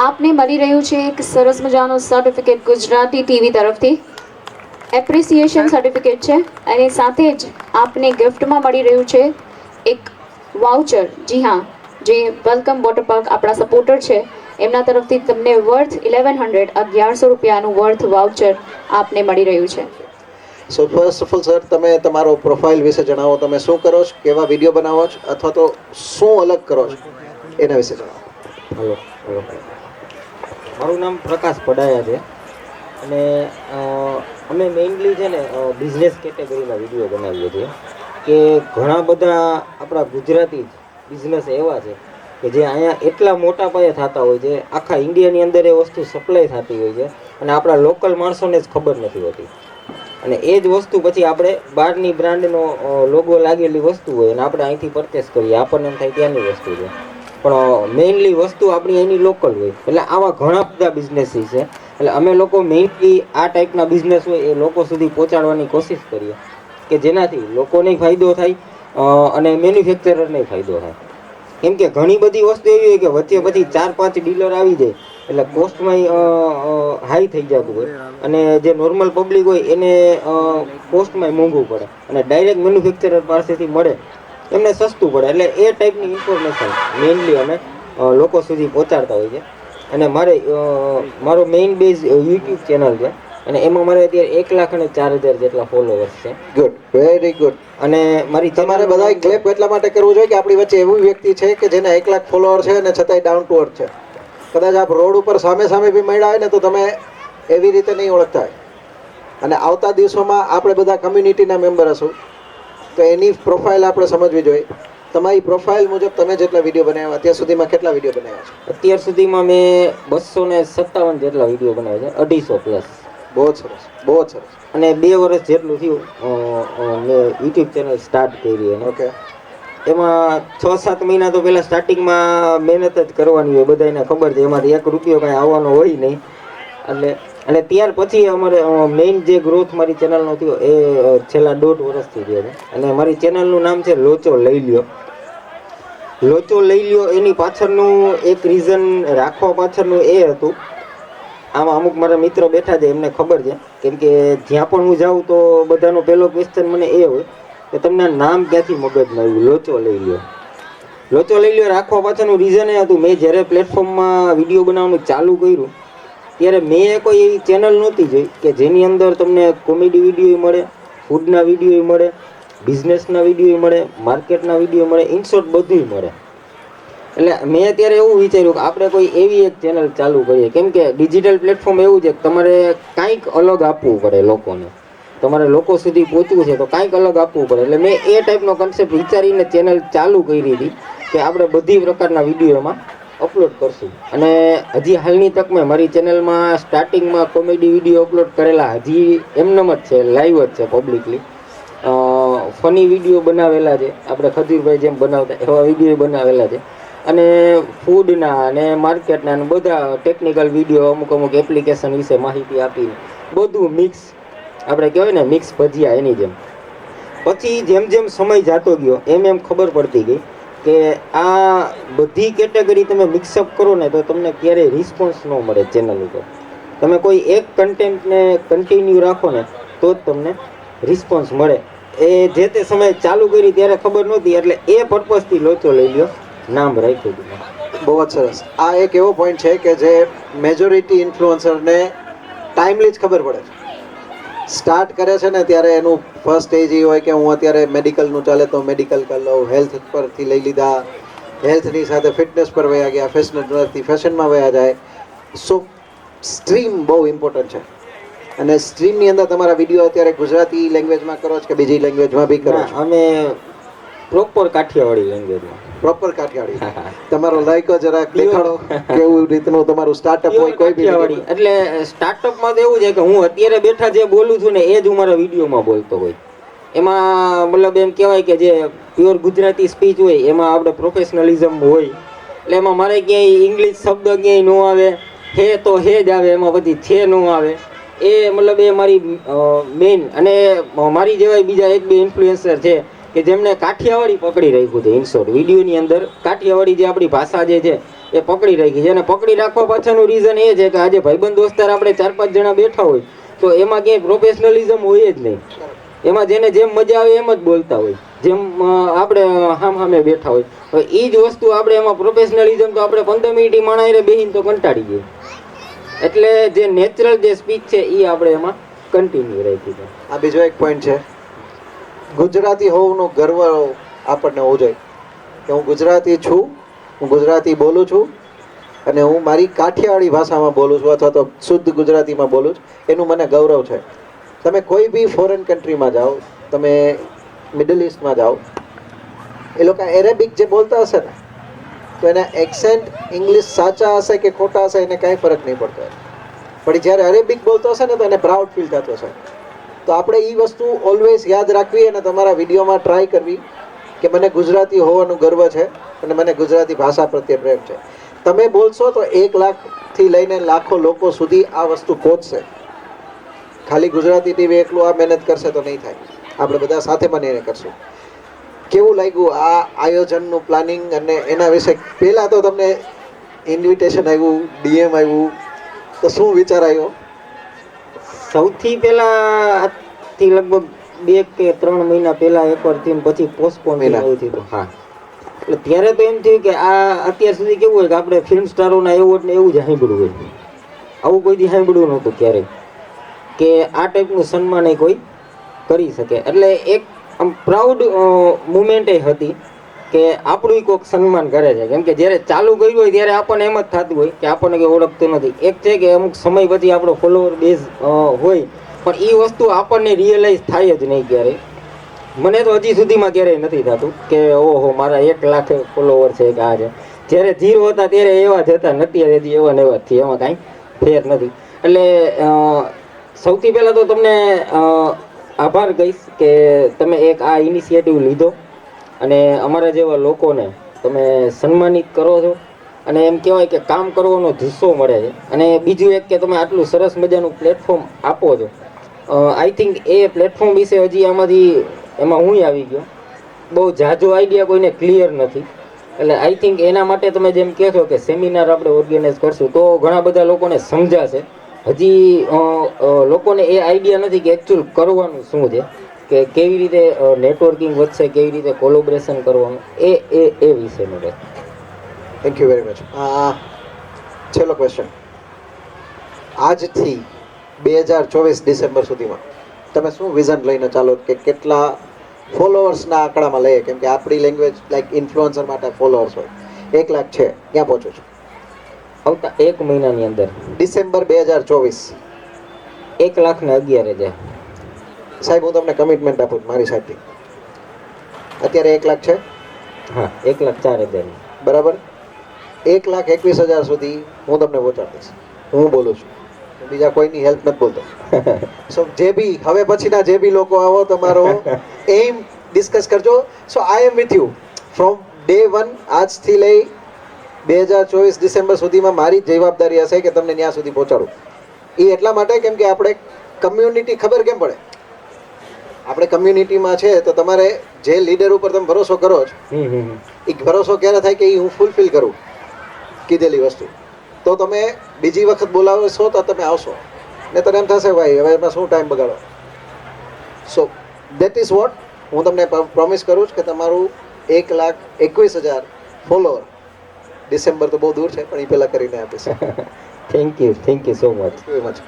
આપને મળી રહ્યું છે એક સરસ મજાનું સર્ટિફિકેટ ગુજરાતી ટીવી તરફથી એપ્રિસિએશન સર્ટિફિકેટ છે અને સાથે જ આપને ગિફ્ટમાં મળી રહ્યું છે એક વાઉચર. જી હા, જે વેલકમ વોટર પાર્ક આપણા સપોર્ટર છે એમના તરફથી તમને વર્થ 1100 રૂપિયાનું વર્થ વાઉચર આપને મળી રહ્યું છે. So first of all sir, તમે તમારો પ્રોફાઇલ વિશે જણાવો. તમે શું કરો છો, કેવા વિડીયો બનાવો છો, અથવા તો શું અલગ કરો છો એના વિશે જણાવો. હલો હલો, મારું નામ પ્રકાશ પડાયા છે અને અમે મેઇનલી છે ને બિઝનેસ કેટેગરીના વિડીયો બનાવીએ છીએ કે ઘણા બધા આપણા ગુજરાતી બિઝનેસ એવા છે કે જે અહીંયા એટલા મોટા પાયે થતા હોય છે, આખા ઇન્ડિયાની અંદર એ વસ્તુ સપ્લાય થતી હોય છે અને આપણા લોકલ માણસોને જ ખબર નથી હોતી. અને એ જ વસ્તુ પછી આપણે બહારની બ્રાન્ડનો લોગો લાગેલી વસ્તુ હોય અને આપણે અહીંથી પરચેસ કરીએ, આપણને એમ થાય ત્યાંની વસ્તુ છે, પણ મેઇનલી વસ્તુ આપણી અહીંની લોકલ હોય. એટલે આવા ઘણા બધા બિઝનેસીસ છે. એટલે અમે લોકો મેઇનલી આ ટાઈપના બિઝનેસ હોય એ લોકો સુધી પહોંચાડવાની કોશિશ કરીએ કે જેનાથી લોકોને ફાયદો થાય અને મેન્યુફેક્ચરરને ફાયદો થાય. કેમ કે ઘણી બધી વસ્તુ એવી હોય કે વચ્ચે પછી 4-5 ડીલર આવી જાય એટલે કોસ્ટમાં હાઈ થઈ જતું હોય અને જે નોર્મલ પબ્લિક હોય એને કોસ્ટમાં મોંઘું પડે અને ડાયરેક્ટ મેન્યુફેક્ચરર પાસેથી મળે એમને સસ્તું પડે. એટલે એ ટાઈપની ઇન્ફોર્મેશન મેઇનલી અમે લોકો સુધી પહોંચાડતા હોય છે. અને મારો મેઇન બેઝ યુટ્યુબ ચેનલ છે અને એમાં મારે અત્યારે 1,04,000 જેટલા ફોલોવર્સ છે. Good, very good. અને મારી તમારે બધાય ક્લેપ એટલા માટે કરવું જોઈએ કે આપણી વચ્ચે એવું વ્યક્તિ છે કે જેના 1 લાખ ફોલોવર છે અને છતાંય ડાઉન ટુ અર્થ છે. કદાચ આપ રોડ ઉપર સામે સામે બી મળ્યા હોય ને તો તમે એવી રીતે નહીં ઓળખતા હોય. અને આવતા દિવસોમાં આપણે બધા કમ્યુનિટીના મેમ્બર હશું તો એની પ્રોફાઇલ આપણે સમજવી જોઈએ. તમારી પ્રોફાઇલ મુજબ તમે જેટલા વિડીયો બનાવ્યા અત્યાર સુધીમાં કેટલા વિડીયો બનાવ્યા છે? અત્યાર સુધીમાં મેં 257 જેટલા વિડીયો બનાવ્યા છે, 250 પ્લસ. બહુ જ સરસ, બહુ જ સરસ. અને 2 વર્ષ જેટલું થયું મેં યુટ્યુબ ચેનલ સ્ટાર્ટ કરી. અને ઓકે, એમાં 6-7 મહિના તો પહેલાં સ્ટાર્ટિંગમાં મહેનત જ કરવાની હોય, બધાને ખબર છે. એમાંથી 1 રૂપિયો કાંઈ આવવાનો હોય નહીં. અને ત્યાર પછી અમારે મેઇન જે ગ્રોથ મારી ચેનલનો થયો એ છેલ્લા 1.5 વર્ષથી થયો છે. અને મારી ચેનલનું નામ છે લોચો લઈ લ્યો. લોચો લઈ લ્યો એની પાછળનું એક રીઝન રાખવા પાછળનું એ હતું, આમાં અમુક મારા મિત્ર બેઠા છે એમને ખબર છે, કેમ કે જ્યાં પણ હું જાઉં તો બધાનો પહેલો ક્વેશ્ચન મને એ હોય કે તમને નામ ક્યાંથી મગજમાં આવ્યું લોચો લઈ લ્યો. લોચો લઈ લ્યો રાખવા પાછળનું રીઝન એ હતું, મેં જ્યારે પ્લેટફોર્મમાં વિડીયો બનાવવાનું ચાલુ કર્યું ત્યારે મેં કોઈ એવી ચેનલ નહોતી જોઈ કે જેની અંદર તમને કોમેડી વિડીયો મળે, ફૂડના વિડીયો મળે, બિઝનેસના વિડીયો મળે, માર્કેટના વિડીયો મળે, ઇનશોર્ટ બધું મળે. એટલે મેં અત્યારે એવું વિચાર્યું કે આપણે કોઈ એવી એક ચેનલ ચાલુ કરીએ, કેમ કે ડિજિટલ પ્લેટફોર્મ એવું છે કે તમારે કાંઈક અલગ આપવું પડે લોકોને. તમારે લોકો સુધી પહોંચવું છે તો કાંઈક અલગ આપવું પડે. એટલે મેં એ ટાઈપનો કન્સેપ્ટ વિચારીને ચેનલ ચાલુ કરી હતી કે આપણે બધી પ્રકારના વિડીયો એમાં અપલોડ કરશું. અને હજી હાલની તકમાં મારી ચેનલમાં સ્ટાર્ટિંગમાં કોમેડી વિડીયો અપલોડ કરેલા હજી એમનેમ જ છે, લાઈવ જ છે પબ્લિકલી. ફની વિડીયો બનાવેલા છે, આપણે ખજૂરભાઈ જેમ બનાવતા એવા વિડીયો બનાવેલા છે. અને ફૂડના અને માર્કેટના અને બધા ટેકનિકલ વિડીયો, અમુક એપ્લિકેશન વિશે માહિતી આપીને બધું મિક્સ, આપણે કહેવાય ને મિક્સ ભજીયા એની જેમ. પછી જેમ જેમ સમય જતો ગયો એમ ખબર પડતી ગઈ કે આ બધી કેટેગરી તમે મિક્સઅપ કરો ને તો તમને ક્યારેય રિસ્પોન્સ ન મળે ચેનલ ઉપર. તમે કોઈ એક કન્ટેન્ટને કન્ટિન્યુ રાખો ને તો જ તમને રિસ્પોન્સ મળે. એ જે તે સમયે ચાલુ કરી ત્યારે ખબર નહોતી, એટલે એ પર્પઝથી લોચો લઈ લ્યો નામ રાખ્યું હતું. બહુ જ સરસ. આ એક એવો પોઈન્ટ છે કે જે મેજોરિટી ઇન્ફ્લુઅન્સરને ટાઈમલી જ ખબર પડે છે. સ્ટાર્ટ કરે છે ને ત્યારે એનું ફર્સ્ટ સ્ટેજ એ હોય કે હું અત્યારે મેડિકલનું ચાલે તો મેડિકલ કરી લઉં, હેલ્થ પરથી લઈ લીધા, હેલ્થની સાથે ફિટનેસ પર વયા ગયા, ફેશનથી ફેશનમાં વયા જાય. સો સ્ટ્રીમ બહુ ઇમ્પોર્ટન્ટ છે. અને સ્ટ્રીમની અંદર તમારા વિડીયો અત્યારે ગુજરાતી લેંગ્વેજમાં કરો છો કે બીજી લેંગ્વેજમાં બી કરો છો? અમે પ્રોપર કાઠિયાવાડી લેંગ્વેજમાં. પ્રોપર કાઠિયાવાડી. તમારો લાયકો જરાક દેખાડો કેવું રીતનું તમારું સ્ટાર્ટઅપ હોય કોઈ બી. એટલે સ્ટાર્ટઅપમાં તો એવું છે કે હું અત્યારે બેઠા જે બોલું છું ને એ જ હું મારા વિડીયોમાં બોલતો હોય. એમાં મતલબ એમ કહેવાય કે જે પ્યોર ગુજરાતી સ્પીચ હોય એમાં આપણે પ્રોફેશનલિઝમ હોય. એટલે એમાં મારે ક્યાંય ઇંગ્લિશ શબ્દ ક્યાંય ન આવે, હે તો હે જ આવે, એમાં બધી છે ન આવે. એ મતલબ એ મારી મેઇન. અને મારી જેવા બીજા 1-2 ઇન્ફ્લુએન્સર છે કે જેમણે કાઠિયાવાડી પકડી રાખ્યું છે. ઇનશોર્ટ વિડીયોની અંદર કાઠિયાવાડી જે આપણી ભાષા જે છે એ પકડી રાખી છે. અને પકડી રાખવા પાછળનું રીઝન એ છે કે આજે ભાઈબંધ દોસ્તાર આપણે 4-5 જણા બેઠા હોય તો એમાં ક્યાંય પ્રોફેશનલિઝમ હોય જ નહીં. એમાં જેને જેમ મજા આવે એમ જ બોલતા હોય, જેમ આપણે સામે બેઠા હોય. હવે એ જ વસ્તુ આપણે એમાં પ્રોફેશનલિઝમ તો આપણે 15 મિનિટ માણાઈને બેહીને તો કંટાળી ગઈ. એટલે જે નેચરલ જે સ્પીચ છે એ આપણે એમાં કન્ટિન્યુ રાખી છે. આ બીજો એક પોઈન્ટ છે, ગુજરાતી હોવાનો ગર્વ આપણને હોવો જોઈએ કે હું ગુજરાતી છું, હું ગુજરાતી બોલું છું અને હું મારી કાઠિયાવાડી ભાષામાં બોલું છું અથવા તો શુદ્ધ ગુજરાતીમાં બોલું છું, એનું મને ગૌરવ છે. તમે કોઈ બી ફોરેન કન્ટ્રીમાં જાઓ, તમે મિડલ ઇસ્ટમાં જાઓ, એ લોકો એરેબિક જે બોલતા હશે ને તો એના એક્સેન્ટ ઇંગ્લિશ સાચા હશે કે ખોટા હશે એને કાંઈ ફરક નહીં પડતો. પણ જ્યારે અરેબિક બોલતો હશે ને તો એને પ્રાઉડ ફીલ થતો હશે. તો આપણે એ વસ્તુ ઓલવેઝ યાદ રાખવી અને તમારા વિડીયોમાં ટ્રાય કરવી કે મને ગુજરાતી હોવાનું ગર્વ છે અને મને ગુજરાતી ભાષા પ્રત્યે પ્રેમ છે. તમે બોલશો તો 1 લાખથી લઈને લાખો લોકો સુધી આ વસ્તુ પહોંચશે. ખાલી ગુજરાતી ટીવી એકલું આ મહેનત કરશે તો નહીં થાય, આપણે બધા સાથે મળીને કરશું. કેવું લાગ્યું આ આયોજનનું પ્લાનિંગ અને એના વિશે? પહેલાં તો તમને ઇન્વિટેશન આવ્યું, ડીએમ આવ્યું, તો શું વિચાર આવ્યો? સૌથી પહેલા આજથી લગભગ 2 કે 3 મહિના પહેલા એકવાર થયું, પછી પોસ્ટપોન થયું હતું. હા, એટલે ત્યારે તો એમ થયું કે આ અત્યાર સુધી કેવું હોય કે આપણે ફિલ્મ સ્ટારોના એવોર્ડ ને એવું જ સાંભળ્યું હોય, આવું કોઈ દી સાંભળ્યું નહોતું ક્યારેય કે આ ટાઈપનું સન્માન એ કોઈ કરી શકે. એટલે એક આમ પ્રાઉડ મુમેન્ટ એ હતી કે આપણું કોઈક સન્માન કરે છે. કેમ કે જ્યારે ચાલુ કર્યું હોય ત્યારે આપણને એમ જ થતું હોય કે આપણને કંઈ ઓળખતું નથી. એક છે કે અમુક સમય પછી આપણો ફોલોવર બેઝ હોય, પણ એ વસ્તુ આપણને રિયલાઇઝ થાય જ નહીં ક્યારેય. મને તો હજી સુધીમાં ક્યારેય નથી થતું કે ઓહો મારા 1 લાખ ફોલોવર છે કે આ છે. જ્યારે 0 હતા ત્યારે એવા જ હતા, નથી હજી એવા ને એવા જ છે, એમાં કાંઈ ફેર નથી. એટલે સૌથી પહેલાં તો તમને આભાર કહીશ કે તમે એક આ ઇનિશિયેટિવ લીધો અને અમારા જેવા લોકોને તમે સન્માનિત કરો છો અને એમ કહેવાય કે કામ કરવાનો જુસ્સો મળે છે. અને બીજું એક કે તમે આટલું સરસ મજાનું પ્લેટફોર્મ આપો છો. આઈ થિંક એ પ્લેટફોર્મ વિશે હજી એમાં હું આવી ગયો, બહુ ઝાઝો આઈડિયા કોઈને ક્લિયર નથી. એટલે આઈ થિંક એના માટે તમે જેમ કહો છો કે સેમિનાર આપણે ઓર્ગેનાઇઝ કરશું તો ઘણા બધા લોકોને સમજાશે. હજી લોકોને એ આઈડિયા નથી કે એકચ્યુઅલ કરવાનું શું છે, કે કેવી રીતે નેટવર્કિંગ વધશે, કેવી રીતે કોલોબરેશન કરવાનું, એ વિશેનું છે. Thank you very much. છેલ્લો ક્વેશ્ચન, આજથી 2024 ડિસેમ્બર સુધીમાં તમે શું વિઝન લઈને ચાલો કે કેટલા ફોલોઅર્સના આંકડામાં લઈએ? કેમ કે આપણી લેંગ્વેજ લાઈક ઇન્ફ્લુએન્સર માટે ફોલોઅર્સ હોય 1 લાખ છે, ક્યાં પહોંચો છો આવતા 1 મહિનાની અંદર? ડિસેમ્બર 2024 1,11,000. સાહેબ હું તમને કમિટમેન્ટ આપું છું મારી સાઈડથી. અત્યારે 1 લાખ છે, હા 1,04,000. બરાબર. 1,21,000 સુધી હું તમને પહોંચાડીશ. હું બોલું છું, બીજા કોઈની હેલ્પ નથી બોલતો. સો જે બી હવે પછીના જે બી લોકો આવો તમારો એમ ડિસ્કસ કરજો. So I am with you from day 1. આજથી લઈ 2024 ડિસેમ્બર સુધીમાં મારી જ જવાબદારી હશે કે તમને ત્યાં સુધી પહોંચાડું. એ એટલા માટે કેમ કે આપણે કમ્યુનિટી ખબર કેમ પડે, આપણે કમ્યુનિટીમાં છે તો તમારે જે લીડર ઉપર તમે ભરોસો કરો છો એ ભરોસો ક્યારે થાય કે એ હું ફૂલફિલ કરું કીધેલી વસ્તુ, તો તમે બીજી વખત બોલાવશો તો તમે આવશો. ને તને એમ થશે ભાઈ હવે એમાં શું ટાઈમ બગાડો. સો દેટ ઇઝ વોટ હું તમને પ્રોમિસ કરું છું કે તમારું 1,21,000 ફોલોઅર ડિસેમ્બર તો બહુ દૂર છે પણ એ પહેલાં કરીને આપીશ. Thank you so much. Very much.